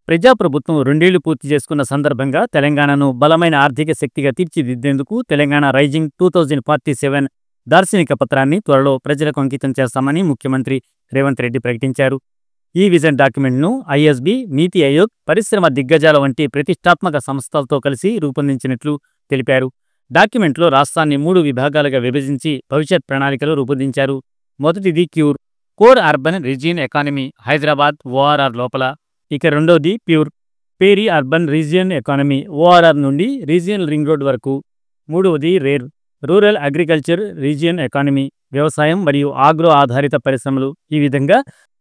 ప్రజాప్రభుత్వం 2 ఏళ్లు పూర్తి చేసుకున్న సందర్భంగా తెలంగాణను బలమైన ఆర్థిక శక్తిగా తీర్చిదిద్దేందుకు తెలంగాణ రైజింగ్ 2047 దార్శనిక పత్రాన్ని త్వరలో ప్రజలకు అంకితం చేస్తామని ముఖ్యమంత్రి రేవంత్ రెడ్డి ప్రకటించారు. ఈ విజన్ డాక్యుమెంట్ను ఐఎస్బీ, నీతి ఆయోగ్, పరిశ్రమ దిగ్గజాల వంటి ప్రతిష్టాత్మక సంస్థలతో కలిసి రూపొందించినట్లు తెలిపారు. డాక్యుమెంట్లో రాష్ట్రాన్ని 3 విభాగాలుగా విభజించి భవిష్యత్ ప్రణాళికలు రూపొందించారు. మొదటిది cure, core urban region economy, Hyderabad ORR లోపల. ఇక రెండోది pure, peri urban region economy, ORR నుండి రీజియనల్ రింగ్ రోడ్ వరకు. మూడవది rare, rural agriculture region economy, వ్యవసాయం మరియు ఆగ్రో ఆధారిత పరిశ్రమలు.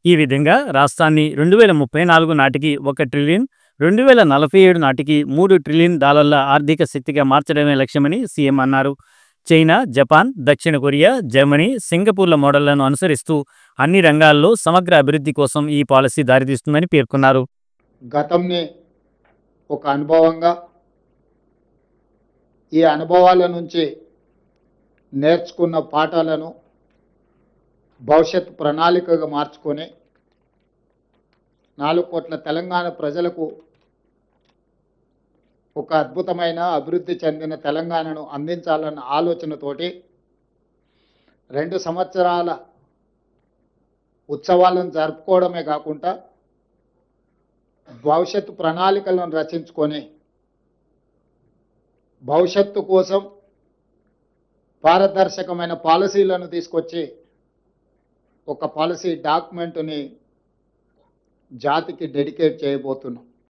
ఈ విధంగా రాష్ట్రాన్ని 2034 నాటికి 1 ట్రిలియన్, 2047 నాటికి $3 ట్రిలియన్ ఆర్థిక శక్తిగా మార్చడమే లక్ష్యమని సీఎం అన్నారు. చైనా, జపాన్, దక్షిణ కొరియా, జర్మనీ, సింగపూర్ల మోడళ్లను అనుసరిస్తూ అన్ని రంగాల్లో సమగ్ర అభివృద్ధి కోసం ఈ పాలసీ దారితీస్తుందని పేర్కొన్నారు. గతంని ఒక అనుభవంగా, ఈ అనుభవాల నుంచి నేర్చుకున్న పాఠాలను భవిష్యత్ ప్రణాళికగా మార్చుకొని 4 కోట్ల తెలంగాణ ప్రజలకు ఒక అద్భుతమైన అభివృద్ధి చెందిన తెలంగాణను అందించాలన్న ఆలోచనతోటి 2 సంవత్సరాల ఉత్సవాలను జరుపుకోవడమే కాకుండా భవిష్యత్తు ప్రణాళికలను రచించుకొని భవిష్యత్తు కోసం పారదర్శకమైన పాలసీలను తీసుకొచ్చి ఒక పాలసీ డాక్యుమెంట్ని జాతికి డెడికేట్ చేయబోతున్నాం.